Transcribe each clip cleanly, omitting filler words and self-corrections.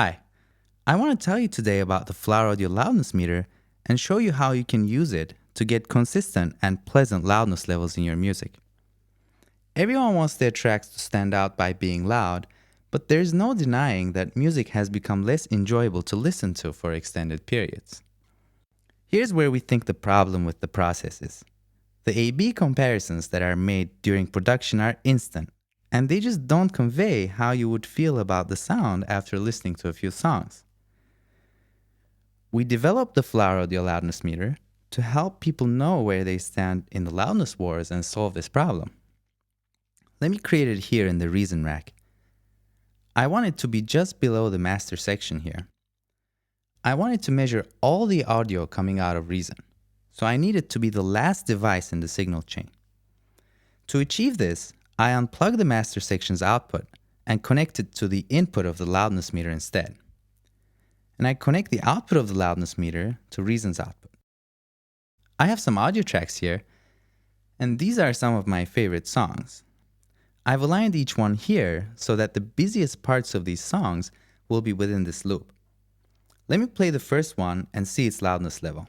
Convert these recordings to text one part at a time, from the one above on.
Hi, I want to tell you today about the Flower Audio Loudness Meter and show you how you can use it to get consistent and pleasant loudness levels in your music. Everyone wants their tracks to stand out by being loud, but there's no denying that music has become less enjoyable to listen to for extended periods. Here's where we think the problem with the process is. The A-B comparisons that are made during production are instant, and they just don't convey how you would feel about the sound after listening to a few songs. We developed the Flower Audio Loudness Meter to help people know where they stand in the loudness wars and solve this problem. Let me create it here in the Reason rack. I want it to be just below the master section here. I want it to measure all the audio coming out of Reason, so I need it to be the last device in the signal chain. To achieve this, I unplug the master section's output and connect it to the input of the loudness meter instead. And I connect the output of the loudness meter to Reason's output. I have some audio tracks here, and these are some of my favorite songs. I've aligned each one here so that the busiest parts of these songs will be within this loop. Let me play the first one and see its loudness level.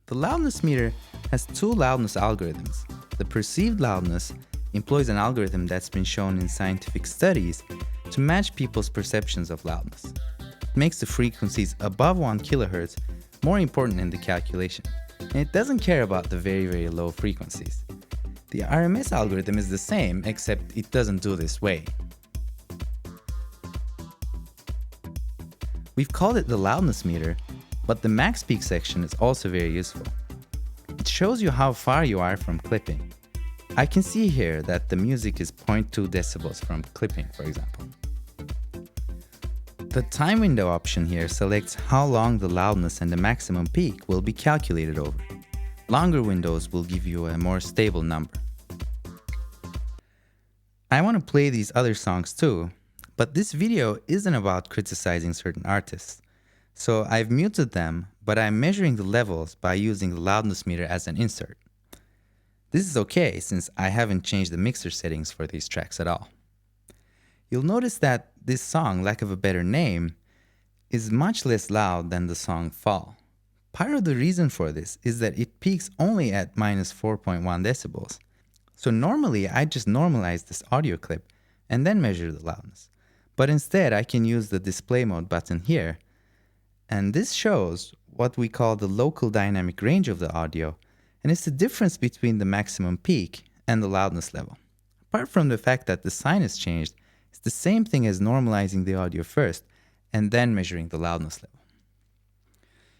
The loudness meter has two loudness algorithms. The perceived loudness employs an algorithm that's been shown in scientific studies to match people's perceptions of loudness. It makes the frequencies above 1 kHz more important in the calculation, and it doesn't care about the very low frequencies. The RMS algorithm is the same, except it doesn't do this way. We've called it the loudness meter, but the max peak section is also very useful. It shows you how far you are from clipping. I can see here that the music is 0.2 decibels from clipping, for example. The time window option here selects how long the loudness and the maximum peak will be calculated over. Longer windows will give you a more stable number. I want to play these other songs too, but this video isn't about criticizing certain artists. So I've muted them, but I'm measuring the levels by using the loudness meter as an insert. This is okay since I haven't changed the mixer settings for these tracks at all. You'll notice that this song, Lack of a Better Name, is much less loud than the song Fall. Part of the reason for this is that it peaks only at -4.1 decibels. So normally I just normalize this audio clip and then measure the loudness. But instead I can use the display mode button here, and this shows what we call the local dynamic range of the audio, and it's the difference between the maximum peak and the loudness level. Apart from the fact that the sign is changed, it's the same thing as normalizing the audio first and then measuring the loudness level.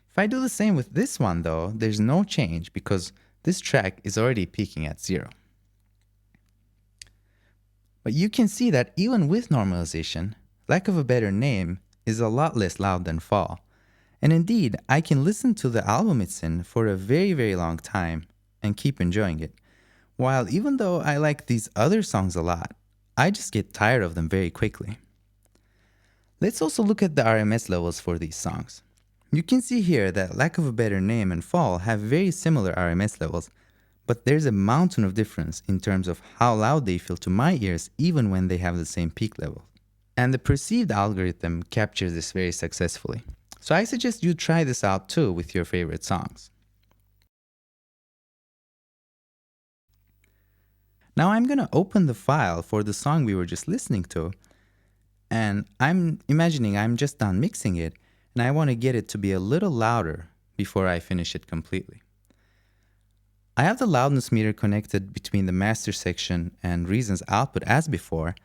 If I do the same with this one though, there's no change because this track is already peaking at 0. But you can see that even with normalization, Lack of a Better Name is a lot less loud than Fall. And indeed, I can listen to the album it's in for a very long time and keep enjoying it. While even though I like these other songs a lot, I just get tired of them very quickly. Let's also look at the RMS levels for these songs. You can see here that Lack of a Better Name and Fall have very similar RMS levels, but there's a mountain of difference in terms of how loud they feel to my ears even when they have the same peak level. And the perceived algorithm captures this very successfully. So I suggest you try this out too with your favorite songs. Now I'm going to open the file for the song we were just listening to, and I'm imagining I'm just done mixing it, and I want to get it to be a little louder before I finish it completely. I have the loudness meter connected between the master section and Reason's output as before,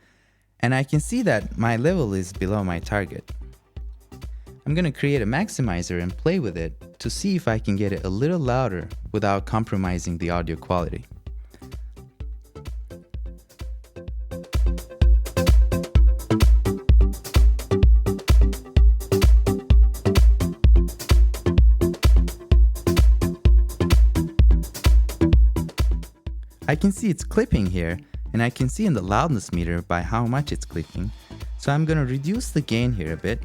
and I can see that my level is below my target. I'm going to create a maximizer and play with it to see if I can get it a little louder without compromising the audio quality. I can see it's clipping here, and I can see in the loudness meter by how much it's clipping. So I'm going to reduce the gain here a bit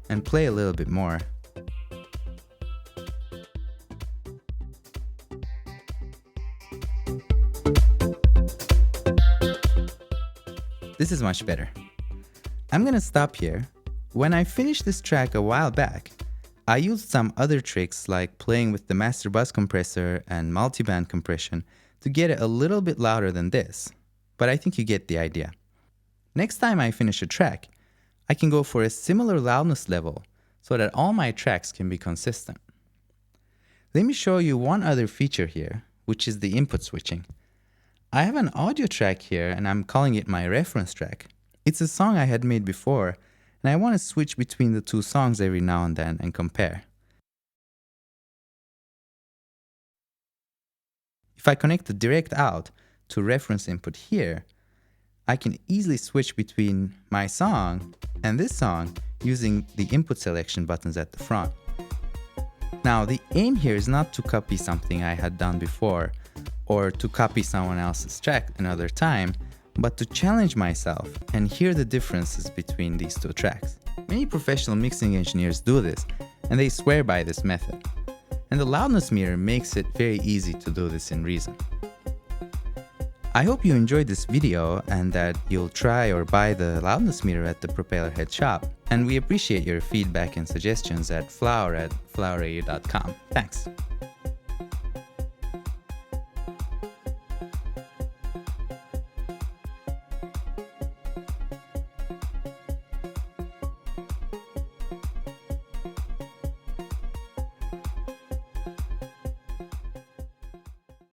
and play a little bit more. This is much better. I'm gonna stop here. When I finished this track a while back, I used some other tricks like playing with the master bus compressor and multiband compression to get it a little bit louder than this, but I think you get the idea. Next time I finish a track, I can go for a similar loudness level so that all my tracks can be consistent. Let me show you one other feature here, which is the input switching. I have an audio track here and I'm calling it my reference track. It's a song I had made before, and I want to switch between the two songs every now and then and compare. If I connect the direct out to reference input here, I can easily switch between my song and this song using the input selection buttons at the front. Now, the aim here is not to copy something I had done before or to copy someone else's track another time, but to challenge myself and hear the differences between these two tracks. Many professional mixing engineers do this, and they swear by this method. And the loudness meter makes it very easy to do this in Reason. I hope you enjoyed this video and that you'll try or buy the loudness meter at the Propellerhead shop. And we appreciate your feedback and suggestions at flower@flowerradio.com. Thanks.